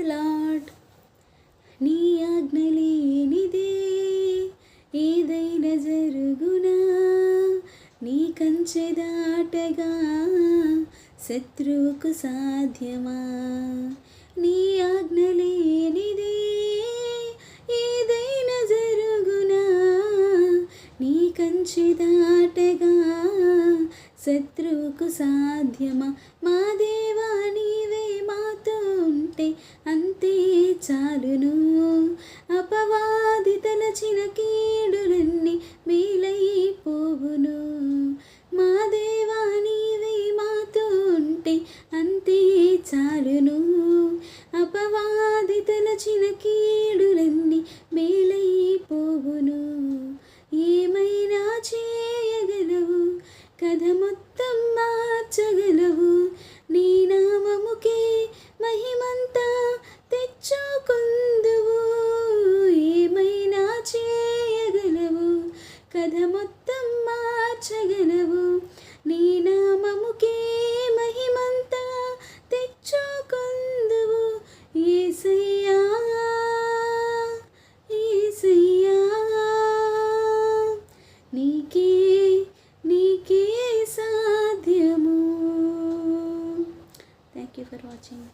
The lord. నీ ఆజ్ఞ లేనిదే ఏదైనా జరుగునా, నీ కంచె దాటగా శత్రువుకు సాధ్యమా. నీ ఆజ్ఞ లేనిదే ఏదైనా జరుగునా, నీ కంచె దాటగా శత్రువుకు సాధ్యమా. మా దేవా నీవే మాతో ఉంటే అంతే చాలును. అపవాది తలచిన కీడులన్నీ మేలైపోవును. మా దేవా నీవే మాతో ఉంటే అంతే చాలును. అపవాది తలచిన కీడులన్నీ మేలైపోవును. ఏమైనా చేయగలవు, కథ మొత్తం మార్చగలవు. నీ నామముకే మహిమంతా తెచ్చుకుందువు. ఏమైనా చేయగలవు, కథ మొత్తం మార్చగలవు. నీ నామముకే మహిమంతా తెచ్చుకుందువు. యేసయ్యా యేసయ్యా, నీకే నీకే సాధ్యము. Thank you for watching.